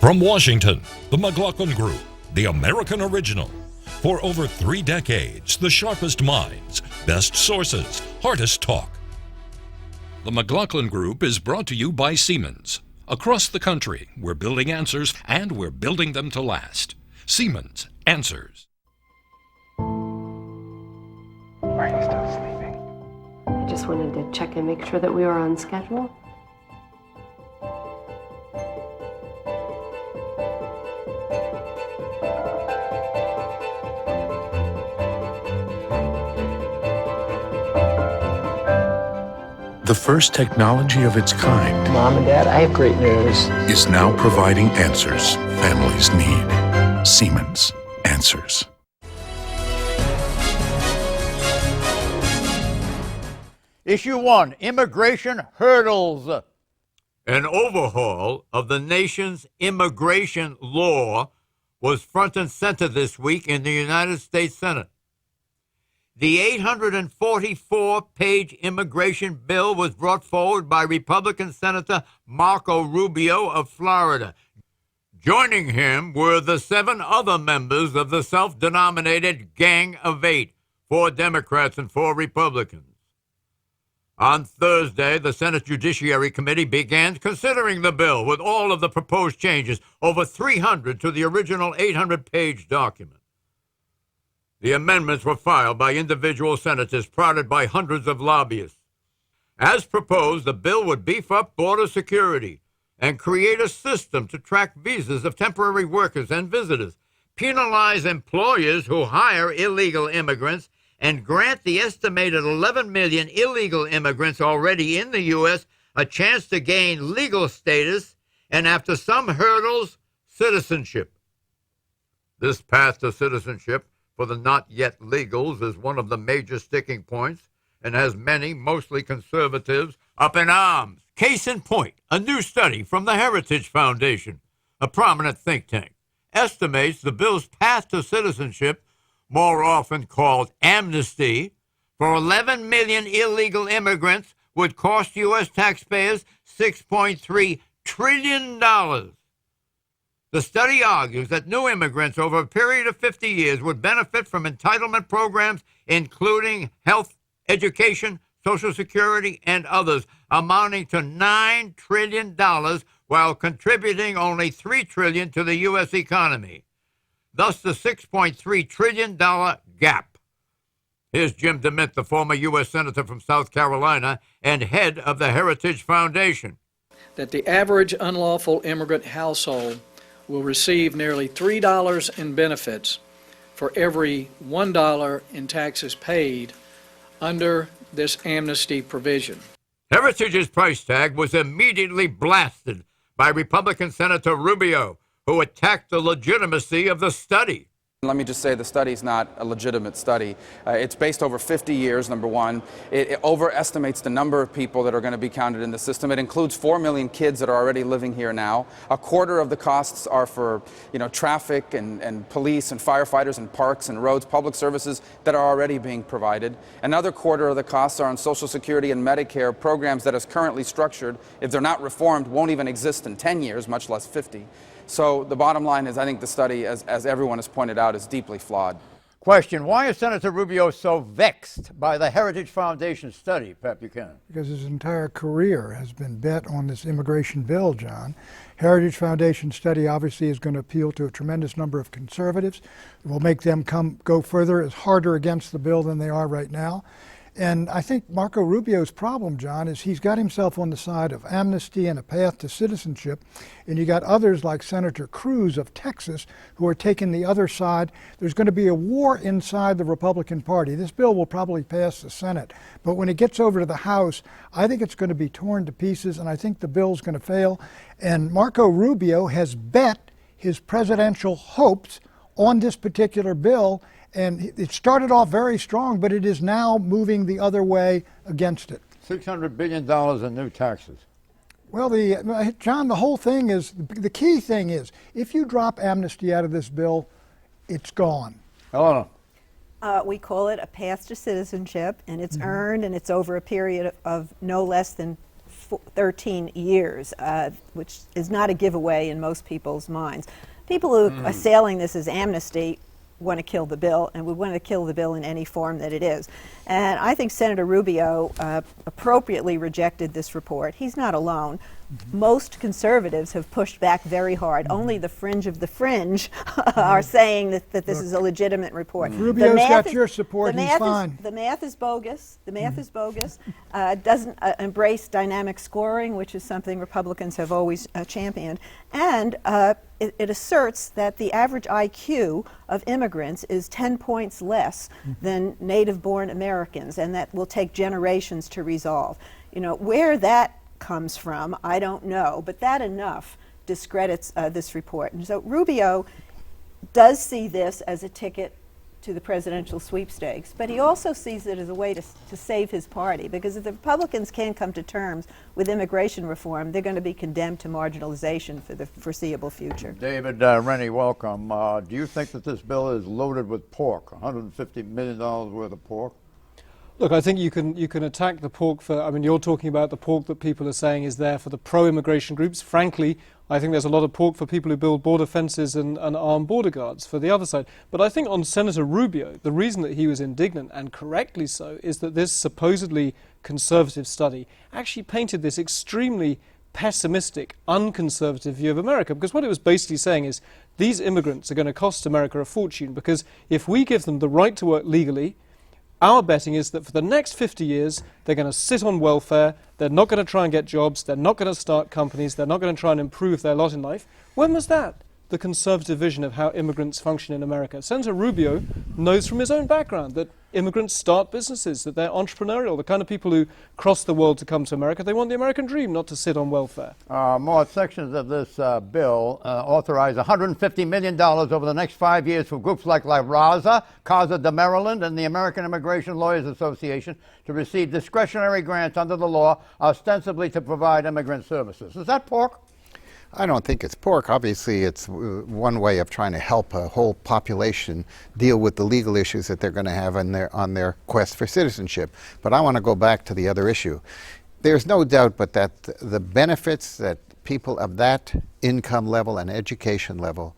From Washington, the McLaughlin Group, the American original. For over 3 decades, the sharpest minds, best sources, hardest talk. The McLaughlin Group is brought to you by Siemens. Across the country, we're building answers, and we're building them to last. Siemens Answers. Are you still sleeping? I just wanted to check and make sure that we were on schedule. The first technology of its kind Mom and Dad, I have great news. is now providing answers families need. Siemens Answers. Issue 1, Immigration Hurdles. An overhaul of the nation's immigration law was front and center this week in the United States Senate. The 844-page immigration bill was brought forward by Republican Senator Marco Rubio of Florida. Joining him were the 7 other members of the self-denominated Gang of 8, 4 Democrats and 4 Republicans. On Thursday, the Senate Judiciary Committee began considering the bill with all of the proposed changes, over 300 to the original 800-page document. The amendments were filed by individual senators prodded by hundreds of lobbyists. As proposed, the bill would beef up border security and create a system to track visas of temporary workers and visitors, penalize employers who hire illegal immigrants, and grant the estimated 11 million illegal immigrants already in the U.S. a chance to gain legal status and, after some hurdles, citizenship. This path to citizenship for the not-yet-legals is one of the major sticking points and has many, mostly conservatives, up in arms. Case in point, a new study from the Heritage Foundation, a prominent think tank, estimates the bill's path to citizenship, more often called amnesty, for 11 million illegal immigrants would cost U.S. taxpayers $6.3 trillion. The study argues that new immigrants over a period of 50 years would benefit from entitlement programs including health, education, Social Security, and others, amounting to $9 trillion while contributing only $3 trillion to the U.S. economy. Thus the $6.3 trillion gap. Here's Jim DeMint, the former U.S. Senator from South Carolina and head of the Heritage Foundation. That the average unlawful immigrant household will receive nearly $3 in benefits for every $1 in taxes paid under this amnesty provision. Heritage's price tag was immediately blasted by Republican Senator Rubio, who attacked the legitimacy of the study. Let me just say the study's not a legitimate study. It's based over 50 years, number one. It overestimates the number of people that are going to be counted in the system. It includes 4 million kids that are already living here now. A quarter of the costs are for, traffic and police and firefighters and parks and roads, public services that are already being provided. Another quarter of the costs are on Social Security and Medicare programs that is currently structured, if they're not reformed, won't even exist in 10 years, much less 50. So the bottom line is I think the study, as everyone has pointed out, is deeply flawed. Question, why is Senator Rubio so vexed by the Heritage Foundation study, Pat Buchanan? Because his entire career has been bet on this immigration bill, John. Heritage Foundation study obviously is going to appeal to a tremendous number of conservatives. It will make them go further, as harder against the bill than they are right now. And I think Marco Rubio's problem, John, is he's got himself on the side of amnesty and a path to citizenship, and you got others like Senator Cruz of Texas who are taking the other side. There's going to be a war inside the Republican Party. This bill will probably pass the Senate, but when it gets over to the House, I think it's going to be torn to pieces, and I think the bill's going to fail. And Marco Rubio has bet his presidential hopes on this particular bill, and it started off very strong, but it is now moving the other way against it. $600 billion in new taxes. Well, John, the whole thing is, the key thing is, if you drop amnesty out of this bill, it's gone. Helena. We call it a path to citizenship, and it's earned, and it's over a period of no less than 13 years, which is not a giveaway in most people's minds. People who are assailing this as amnesty want to kill the bill, and we want to kill the bill in any form that it is. And I think Senator Rubio appropriately rejected this report. He's not alone. Most conservatives have pushed back very hard. Only the fringe of the fringe are saying that this is a legitimate report. Rubio's got your support, he's fine. The math is bogus. The math is bogus. Doesn't embrace dynamic scoring, which is something Republicans have always championed. And it asserts that the average IQ of immigrants is 10 points less than native-born Americans, and that will take generations to resolve. You know, where that comes from, I don't know, but that enough discredits this report. And so Rubio does see this as a ticket to the presidential sweepstakes, but he also sees it as a way to save his party, because if the Republicans can't come to terms with immigration reform, they're going to be condemned to marginalization for the foreseeable future. David Rennie, welcome. Do you think that this bill is loaded with pork, $150 million worth of pork? Look, I think you can attack the pork for, I mean, you're talking about the pork that people are saying is there for the pro-immigration groups. Frankly, I think there's a lot of pork for people who build border fences and armed border guards for the other side. But I think on Senator Rubio, the reason that he was indignant, and correctly so, is that this supposedly conservative study actually painted this extremely pessimistic, unconservative view of America. Because what it was basically saying is these immigrants are going to cost America a fortune, because if we give them the right to work legally, our betting is that for the next 50 years, they're going to sit on welfare, they're not going to try and get jobs, they're not going to start companies, they're not going to try and improve their lot in life. When was that the conservative vision of how immigrants function in America? Senator Rubio knows from his own background that immigrants start businesses, that they're entrepreneurial, the kind of people who cross the world to come to America. They want the American dream, not to sit on welfare. More sections of this bill authorize $150 million over the next 5 years for groups like La Raza, Casa de Maryland, and the American Immigration Lawyers Association to receive discretionary grants under the law, ostensibly to provide immigrant services. Is that pork? I don't think it's pork. Obviously, it's one way of trying to help a whole population deal with the legal issues that they're going to have on their quest for citizenship. But I want to go back to the other issue. There's no doubt but that the benefits that people of that income level and education level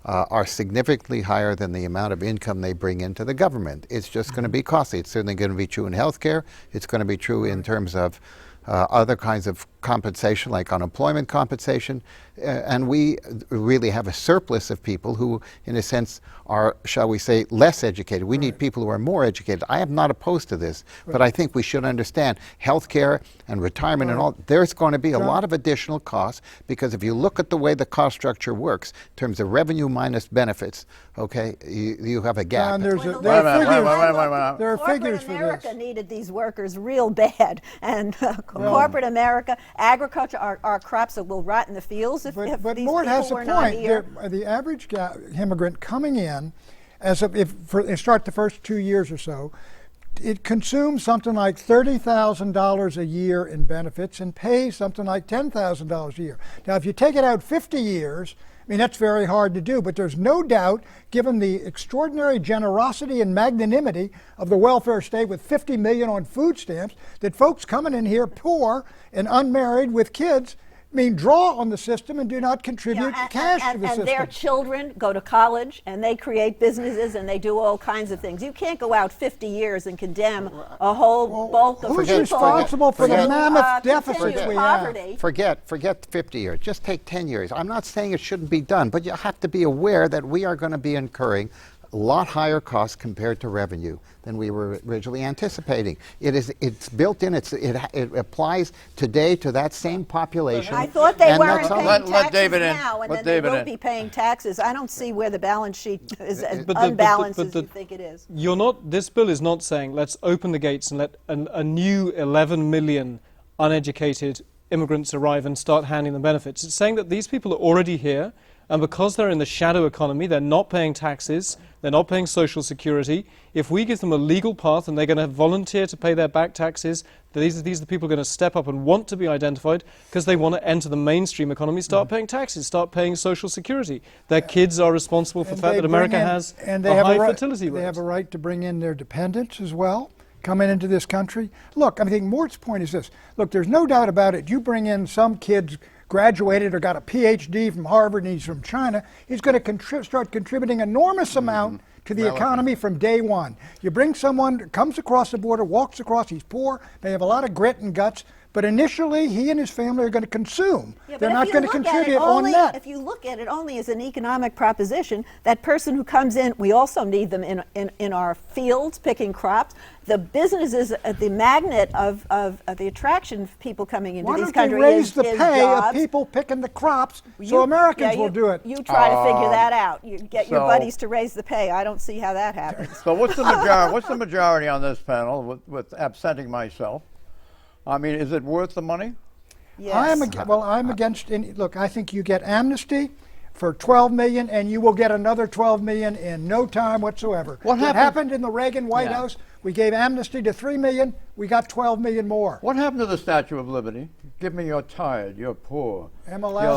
are significantly higher than the amount of income they bring into the government. It's just going to be costly. It's certainly going to be true in healthcare. It's going to be true in terms of other kinds of compensation, like unemployment compensation, and we really have a surplus of people who, in a sense, are, shall we say, less educated. We need people who are more educated. I am not opposed to this, but I think we should understand healthcare and retirement and all, there's going to be a lot of additional costs, because if you look at the way the cost structure works, in terms of revenue minus benefits, okay, you have a gap. There are figures for this. America needed these workers real bad, and corporate America, agriculture, our crops that will rot in the fields if these Mort people has a were not point. here. The average immigrant coming in, they start the first 2 years or so, it consumes something like $30,000 a year in benefits and pays something like $10,000 a year. Now, if you take it out 50 years, I mean, that's very hard to do, but there's no doubt, given the extraordinary generosity and magnanimity of the welfare state with $50 million on food stamps, that folks coming in here poor and unmarried with kids, I mean, draw on the system and do not contribute cash to the system. And their children go to college, and they create businesses, and they do all kinds of things. You can't go out 50 years and condemn a whole bulk of people. Who's responsible for the mammoth deficits we have? Forget 50 years. Just take 10 years. I'm not saying it shouldn't be done, but you have to be aware that we are going to be incurring a lot higher costs compared to revenue than we were originally anticipating. It's built in. It applies today to that same population. I thought they weren't paying taxes let David now, in. and then they will be paying taxes. I don't see where the balance sheet is as unbalanced as you think it is. You're not. This bill is not saying let's open the gates and let a new 11 million uneducated immigrants arrive and start handing them benefits. It's saying that these people are already here, and because they're in the shadow economy, they're not paying taxes, they're not paying Social Security. If we give them a legal path and they're going to volunteer to pay their back taxes, these are the people going to step up and want to be identified because they want to enter the mainstream economy, start paying taxes, start paying Social Security. Their kids are responsible for the fact that America has a high fertility rate. They have a right to bring in their dependents as well. coming into this country. Look, I think Mort's point is this. Look, there's no doubt about it. You bring in some kids graduated or got a PhD from Harvard and he's from China, he's going to start contributing enormous amount to the economy from day one. You bring someone that comes across the border, walks across, he's poor, they have a lot of grit and guts, but initially he and his family are going to consume. Yeah, they're not going to contribute on net. If you look at it only as an economic proposition, that person who comes in, we also need them in our fields picking crops. The business is the magnet of the attraction of people coming into these countries. Why don't you raise the pay jobs. of people picking the crops so Americans will do it? You try to figure that out. You get your buddies to raise the pay. I don't see how that happens. So what's the majority on this panel with absenting myself? I mean, is it worth the money? Yes. I'm against look, I think you get amnesty for $12 million and you will get another $12 million in no time whatsoever. What happened in the Reagan White House? We gave amnesty to $3 million, we got $12 million more. What happened to the Statue of Liberty? Give me you're tired, you're poor.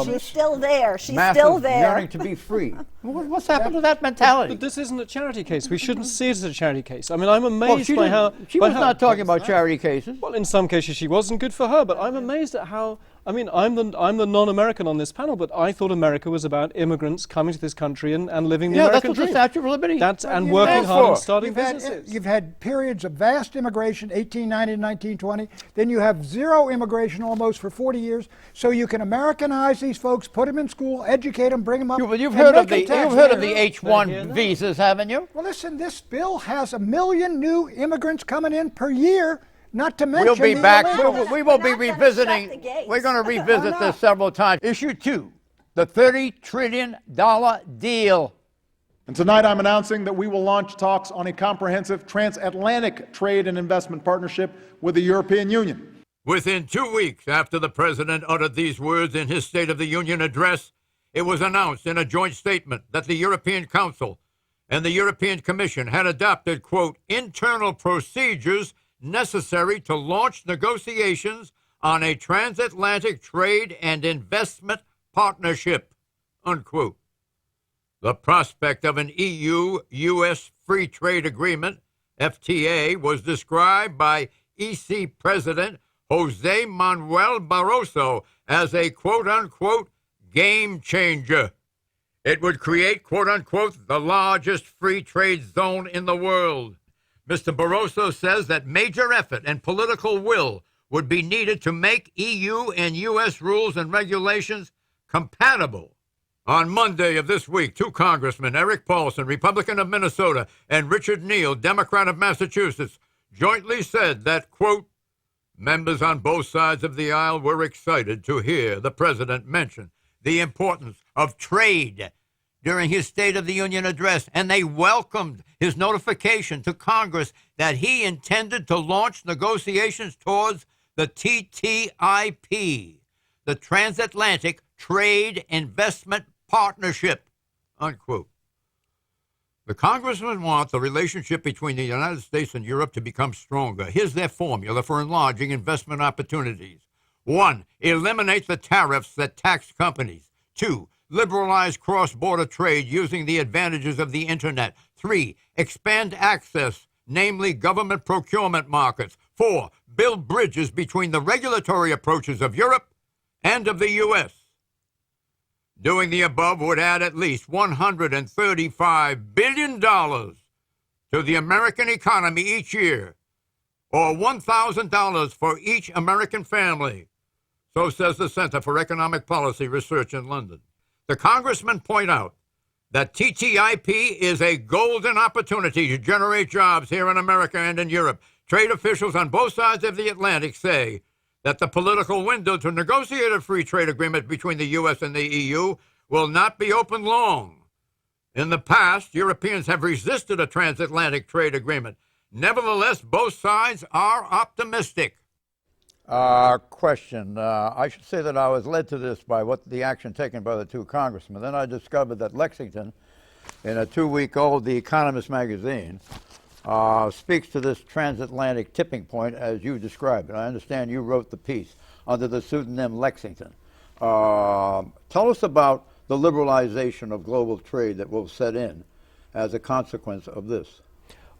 She's still there. She's massive still there. yearning to be free. What's happened to that mentality? But this isn't a charity case. We shouldn't see it as a charity case. I mean, I'm amazed by how... She was not talking about charity cases. Well, in some cases she wasn't good for her, but I'm amazed at how... I mean, I'm the non-American on this panel, but I thought America was about immigrants coming to this country and living the American dream. That's what the Statue of Liberty. And working hard and starting businesses. You've had periods of vast immigration, 1890 to 1920. Then you have zero immigration almost for 40 years. So you can Americanize these folks, put them in school, educate them, bring them up. You've heard of the H-1 visas, haven't you? Well, listen, this bill has 1 million new immigrants coming in per year. Not to mention we'll be back. We will be revisiting. We're going to revisit this several times. Issue 2, the $30 trillion deal. And tonight I'm announcing that we will launch talks on a comprehensive transatlantic trade and investment partnership with the European Union. Within 2 weeks after the president uttered these words in his State of the Union address, it was announced in a joint statement that the European Council and the European Commission had adopted, quote, internal procedures necessary to launch negotiations on a transatlantic trade and investment partnership, unquote. The prospect of an EU-U.S. free trade agreement, FTA, was described by EC President Jose Manuel Barroso as a quote-unquote game changer. It would create, quote-unquote, the largest free trade zone in the world. Mr. Barroso says that major effort and political will would be needed to make EU and U.S. rules and regulations compatible. On Monday of this week, 2 congressmen, Eric Paulson, Republican of Minnesota, and Richard Neal, Democrat of Massachusetts, jointly said that, quote, members on both sides of the aisle were excited to hear the president mention the importance of trade during his State of the Union address, and they welcomed his notification to Congress that he intended to launch negotiations towards the TTIP, the Transatlantic Trade Investment Partnership, unquote. The congressmen want the relationship between the United States and Europe to become stronger. Here's their formula for enlarging investment opportunities. 1, eliminate the tariffs that tax companies. 2, liberalize cross-border trade using the advantages of the Internet. 3, expand access, namely government procurement markets. 4, build bridges between the regulatory approaches of Europe and of the U.S. Doing the above would add at least $135 billion to the American economy each year, or $1,000 for each American family. So says the Center for Economic Policy Research in London. The congressmen point out that TTIP is a golden opportunity to generate jobs here in America and in Europe. Trade officials on both sides of the Atlantic say that the political window to negotiate a free trade agreement between the U.S. and the EU will not be open long. In the past, Europeans have resisted a transatlantic trade agreement. Nevertheless, both sides are optimistic. Question. I should say that I was led to this by the action taken by the 2 congressmen. Then I discovered that Lexington, in a 2-week-old The Economist magazine, speaks to this transatlantic tipping point as you described it. I understand you wrote the piece under the pseudonym Lexington. Tell us about the liberalization of global trade that will set in as a consequence of this.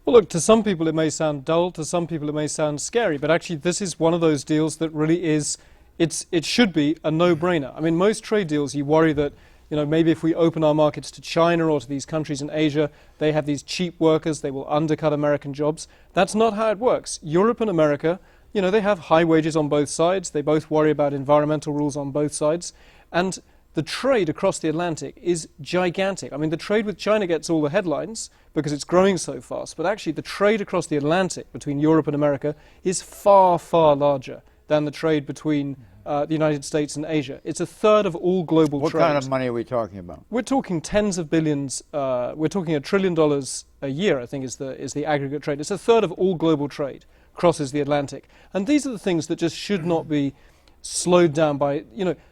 Well, look, to some people it may sound dull, to some people it may sound scary, but actually this is one of those deals that really is, it should be a no-brainer. I mean, most trade deals, you worry that, maybe if we open our markets to China or to these countries in Asia, they have these cheap workers, they will undercut American jobs. That's not how it works. Europe and America, they have high wages on both sides, they both worry about environmental rules on both sides, and the trade across the Atlantic is gigantic. I mean, the trade with China gets all the headlines because it's growing so fast, but actually the trade across the Atlantic between Europe and America is far, far larger than the trade between the United States and Asia. It's a third of all global trade. What kind of money are we talking about? We're talking tens of billions. We're talking $1 trillion a year, I think, is the aggregate trade. It's a third of all global trade crosses the Atlantic. And these are the things that just should not be slowed down by,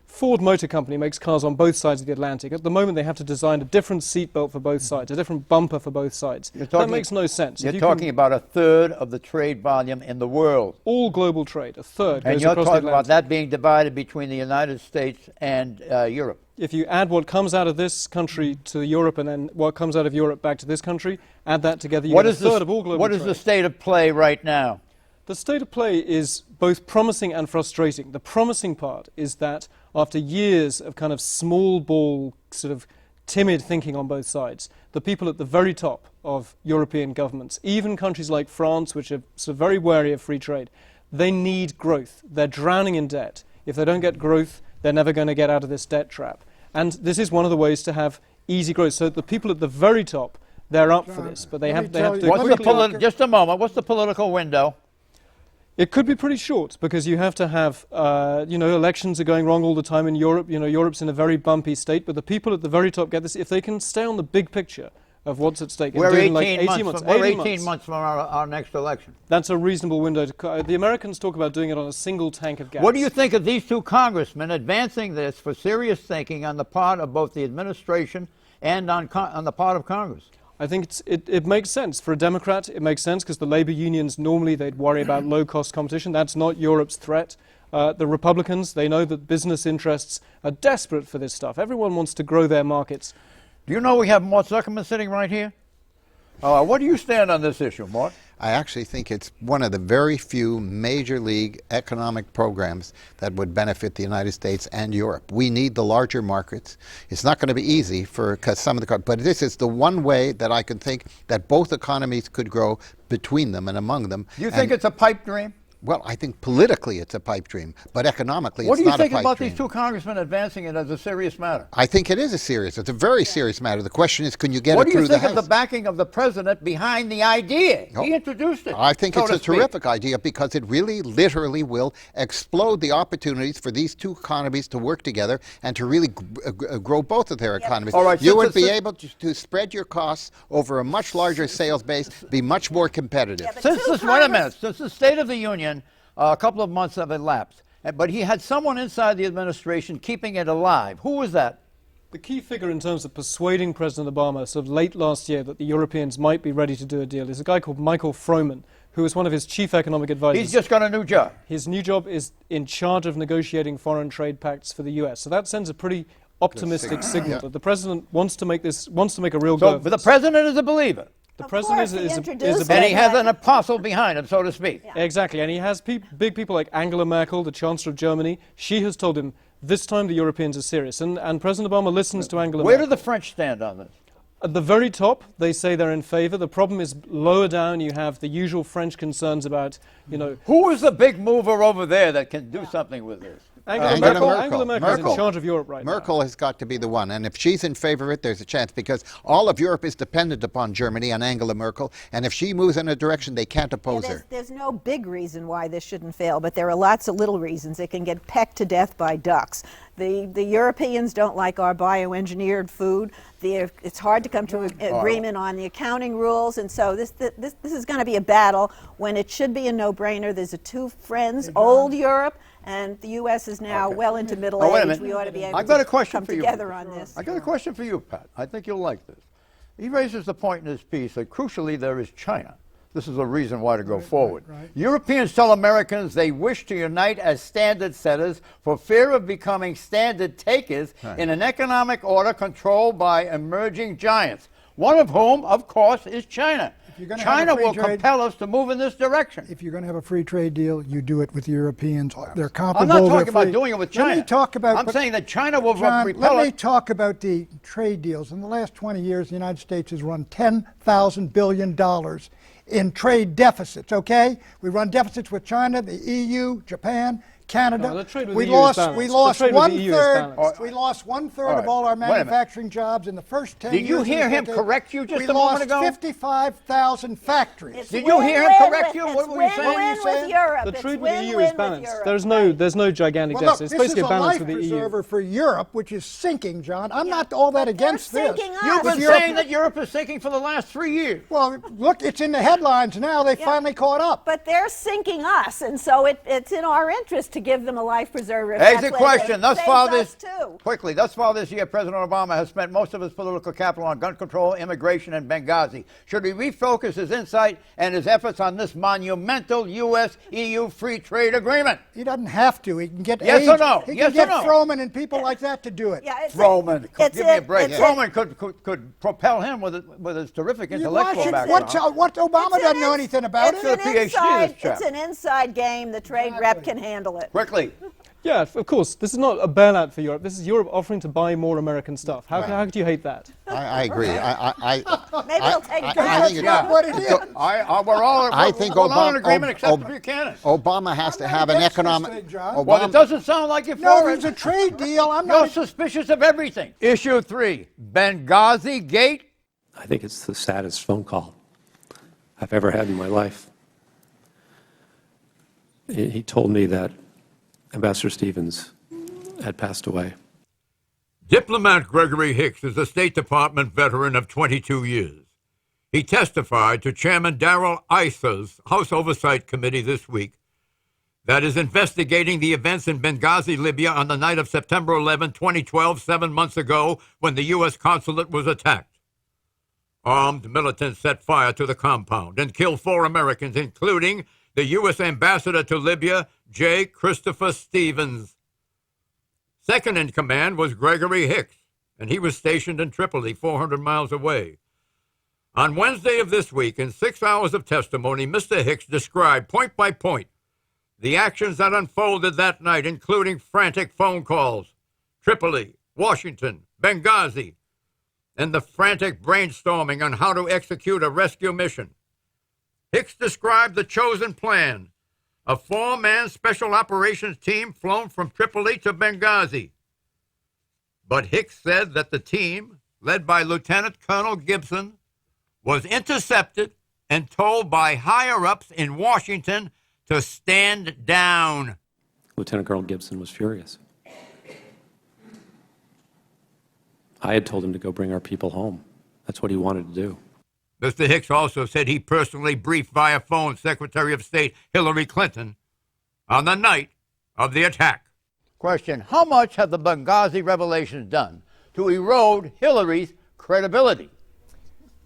Ford Motor Company makes cars on both sides of the Atlantic. At the moment, they have to design a different seatbelt for both sides, a different bumper for both sides. That makes no sense. You're talking about a third of the trade volume in the world. All global trade, a third And goes you're across the talking about Atlantic. that being divided between the United States and Europe. If you add what comes out of this country to Europe and then what comes out of Europe back to this country, add that together, you get a third of all global What trade. is the state of play right now? The state of play is both promising and frustrating. The promising part is that after years of kind of small ball, sort of timid thinking on both sides, the people at the very top of European governments, even countries like France, which are sort of very wary of free trade, they need growth. They're drowning in debt. If they don't get growth, they're never going to get out of this debt trap. And this is one of the ways to have easy growth. So the people at the very top, they're up for this, but they have to do it quickly. Just a moment. What's the political window? It could be pretty short because you have to have, elections are going wrong all the time in Europe. Europe's in a very bumpy state, but the people at the very top get this. If they can stay on the big picture of what's at stake. We're 18 18 months. We're 18 months from our next election. That's a reasonable window. The Americans talk about doing it on a single tank of gas. What do you think of these two congressmen advancing this for serious thinking on the part of both the administration and on the part of Congress? I think it makes sense. For a Democrat, it makes sense because the labor unions, normally they'd worry about low-cost competition. That's not Europe's threat. The Republicans, they know that business interests are desperate for this stuff. Everyone wants to grow their markets. Do you know we have Mort Zuckerman sitting right here? What do you stand on this issue, Mort? I actually think it's one of the very few major league economic programs that would benefit the United States and Europe. We need the larger markets. It's not going to be easy because some of the, but this is the one way that I can think that both economies could grow between them and among them. Do you think it's a pipe dream? Well, I think politically it's a pipe dream, but economically what it's not a pipe dream. What do you think about these two congressmen advancing it as a serious matter? I think it is it's a very serious matter. The question is, can you get it through the House? What do you think of the backing of the president behind the idea? He introduced it. I think it's a terrific idea because it really literally will explode the opportunities for these two economies to work together and to really grow both of their economies. All right, you would be able to spread your costs over a much larger sales base, be much more competitive. Wait a minute. Since the State of the Union, a couple of months have elapsed, but he had someone inside the administration keeping it alive. Who was that? The key figure in terms of persuading President Obama sort of late last year that the Europeans might be ready to do a deal is a guy called Michael Froman, who was one of his chief economic advisors. He's just got a new job. His new job is in charge of negotiating foreign trade pacts for the U.S. So that sends a pretty optimistic signal that the president wants to make a real go. So the president is a believer. The president is a and he has an apostle behind him, so to speak. Yeah. Exactly, and he has big people like Angela Merkel, the Chancellor of Germany. She has told him, this time the Europeans are serious. And President Obama listens to Angela Merkel. Where do the French stand on this? At the very top, they say they're in favor. The problem is lower down, you have the usual French concerns about, Who is the big mover over there that can do something with this? Angela Merkel is in charge of Europe right now. Merkel has got to be the one. And if she's in favor of it, there's a chance because all of Europe is dependent upon Germany and Angela Merkel. And if she moves in a direction, they can't oppose her. There's no big reason why this shouldn't fail, but there are lots of little reasons. It can get pecked to death by ducks. The Europeans don't like our bioengineered food. It's hard to come to an agreement on the accounting rules, and so this is going to be a battle when it should be a no-brainer. There's two friends, old Europe, and the U.S. is now well into middle age. We ought to be able to come together on this. I got a question for you, Pat. I think you'll like this. He raises the point in his piece that crucially there is China. This is a reason why to go forward. Right. Europeans tell Americans they wish to unite as standard setters for fear of becoming standard takers in an economic order controlled by emerging giants, one of whom, of course, is China. China will compel us to move in this direction. If you're going to have a free trade deal, you do it with the Europeans. They're comparable. I'm not talking about doing it with China. Let me talk about. I'm saying that China will John, repel let me it. talk about the trade deals. In the last 20 years, the United States has run $10,000 billion in trade deficits, okay? We run deficits with China, the EU, Japan, Canada. No, the trade with we the EU is lost balanced. we lost The trade with the EU is one-third. balanced. We lost one-third All of right. all our Wait a minute. manufacturing jobs in the first 10 years. Did you hear him correct you just a moment ago? We lost 55,000 factories. Did you hear him correct you? What were you saying? Win-win with Europe. The It's trade with the EU win-win is with balanced. Europe. There's no gigantic Well, look, deficit. It's this basically is a balance life with the EU. preserver for Europe, which is sinking, John. I'm not all that against this. sinking us. You've But been Europe- saying that Europe is sinking for the last 3 years. Well, look, it's in the headlines now. They finally caught up. But they're sinking us, and so it's in our interest to give them a life preserver. if Exit that's what question. it Thus saves far us this too. quickly. Thus far this year, President Obama has spent most of his political capital on gun control, immigration, and Benghazi. Should he refocus his insight and his efforts on this monumental U.S.-EU free trade agreement? He doesn't have to. He can get Yes or no? He Yes can get or no? Froman and people like that to do it. Yeah, it's Froman, it's give me a break. it's Froman could propel him with his terrific intellectual background. What Obama doesn't know anything about It's it. an PhD, inside. this chap. It's an inside game. The trade rep can handle it. Quickly. Yeah, of course. This is not a bailout for Europe. This is Europe offering to buy more American stuff. How could you hate that? I agree. Maybe they'll take it. I think That's what it is. We're all in agreement except for Buchanan. Obama has to have an against this economic. thing, John. Obama, Well, it doesn't sound like you're No, for there's it. a trade deal. I'm You're not. suspicious of everything. Issue 3, Benghazi Gate. I think it's the saddest phone call I've ever had in my life. He told me that Ambassador Stevens had passed away. Diplomat Gregory Hicks is a State Department veteran of 22 years. He testified to Chairman Darrell Iss's House Oversight Committee this week that is investigating the events in Benghazi, Libya on the night of September 11, 2012, 7 months ago, when the U.S. consulate was attacked. Armed militants set fire to the compound and killed 4 Americans, including the U.S. ambassador to Libya, J. Christopher Stevens. Second in command was Gregory Hicks, and he was stationed in Tripoli, 400 miles away. On Wednesday of this week, in 6 hours of testimony, Mr. Hicks described point by point the actions that unfolded that night, including frantic phone calls, Tripoli, Washington, Benghazi, and the frantic brainstorming on how to execute a rescue mission. Hicks described the chosen plan, a 4-man special operations team flown from Tripoli to Benghazi. But Hicks said that the team, led by Lieutenant Colonel Gibson, was intercepted and told by higher-ups in Washington to stand down. Lieutenant Colonel Gibson was furious. I had told him to go bring our people home. That's what he wanted to do. Mr. Hicks also said he personally briefed via phone Secretary of State Hillary Clinton on the night of the attack. Question, how much have the Benghazi revelations done to erode Hillary's credibility?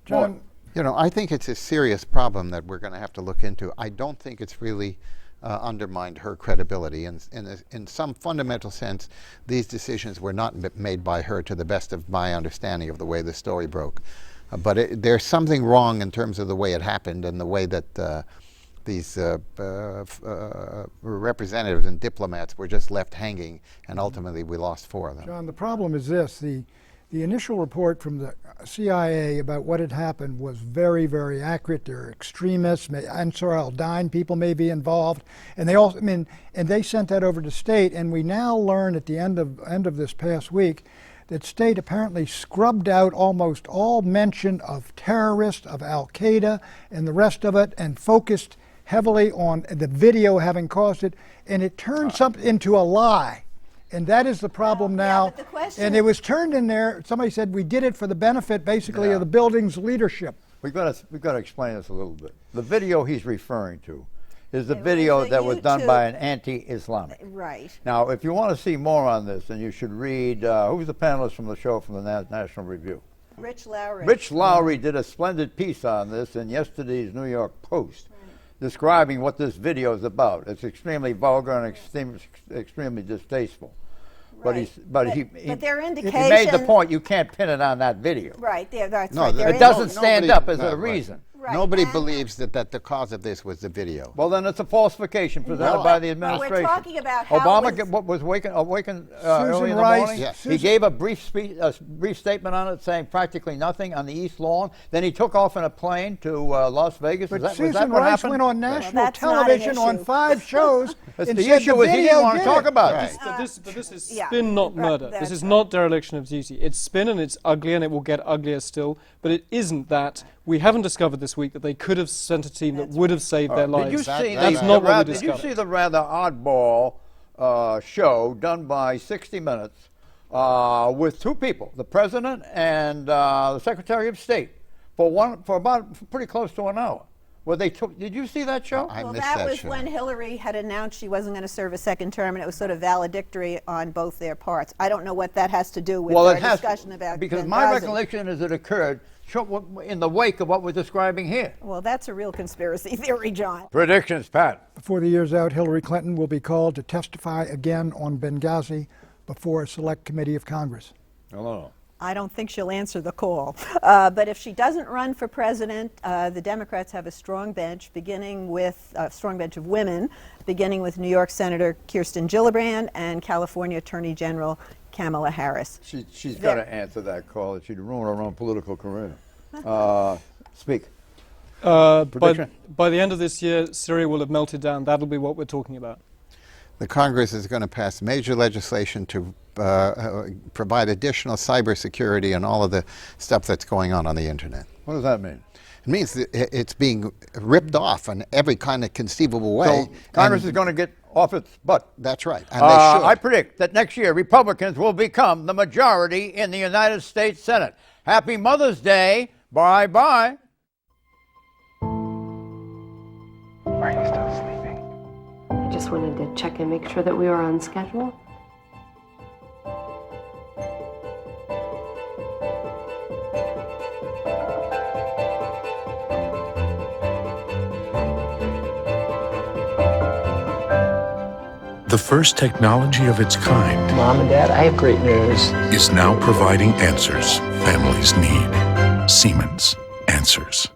John, You know, I think it's a serious problem that we're going to have to look into. I don't think it's really undermined her credibility. In some fundamental sense, these decisions were not made by her, to the best of my understanding of the way the story broke. But there's something wrong in terms of the way it happened and the way that these representatives and diplomats were just left hanging, and ultimately we lost 4 of them. John, the problem is this. The initial report from the CIA about what had happened was very, very accurate. There are extremists, Ansar al-Din people may be involved, and they sent that over to State. And we now learn at the end of this past week that State apparently scrubbed out almost all mention of terrorists, of Al-Qaeda, and the rest of it, and focused heavily on the video having caused it, and it turned something into a lie. And that is the problem now. And it was turned in there. Somebody said we did it for the benefit, basically, of the building's leadership. We've got to explain this a little bit. The video he's referring to is the video that was done by an anti-Islamic. Right. Now, if you want to see more on this, then you should read, who's the panelist from the show from the National Review? Rich Lowry. Rich Lowry did a splendid piece on this in yesterday's New York Post, describing what this video is about. It's extremely vulgar and extremely distasteful. Right. But he indication, made the point you can't pin it on that video. Right, that's no, right. It doesn't stand up as a reason. Right. Nobody And- believes that the cause of this was the video. Well, then it's a falsification presented No, by the we're administration. talking about how Obama it was wakened early in the Rice. morning. Yes. He gave a brief statement on it, saying practically nothing on the East Lawn. Then he took off in a plane to Las Vegas. But Was that Susan what Rice happened? went on national that's not an television on issue. 5 shows. That's and the said issue is he video didn't want to did talk it. about Right. it. But this is yeah. spin, not Right, murder. This that's is right. not dereliction of duty. It's spin and it's ugly and it will get uglier still. But it isn't that. We haven't discovered this week that they could have sent a team that would have saved their lives. Did you see That's the, not what we did you discovered. see the rather oddball show done by 60 Minutes with 2 people, the president and the Secretary of State, for pretty close to an hour? Where they took? Did you see that show? I Well, missed that that was show. when Hillary had announced she wasn't going to serve a second term, and it was sort of valedictory on both their parts. I don't know what that has to do with Well, our it has discussion about because Benghazi. my recollection is it occurred in the wake of what we're describing here. Well, that's a real conspiracy theory, John. Predictions, Pat. Before the year's out, Hillary Clinton will be called to testify again on Benghazi before a select committee of Congress. Hello. I don't think she'll answer the call. But if she doesn't run for president, the Democrats have a strong bench, beginning with a strong bench of women, beginning with New York Senator Kirsten Gillibrand and California Attorney General Kamala Harris. She's got to answer that call, or she'd ruin her own political career. Speak. Prediction? By the end of this year, Syria will have melted down. That'll be what we're talking about. The Congress is going to pass major legislation to provide additional cybersecurity and all of the stuff that's going on the internet. What does that mean? It means that it's being ripped off in every kind of conceivable way. So Congress is going to get off its butt. That's right. And they should. I predict that next year Republicans will become the majority in the United States Senate. Happy Mother's Day. Bye-bye. Why are you still sleeping? I just wanted to check and make sure that we were on schedule. The first technology of its kind Mom and Dad, I have great news. is now providing answers families need. Siemens. Answers.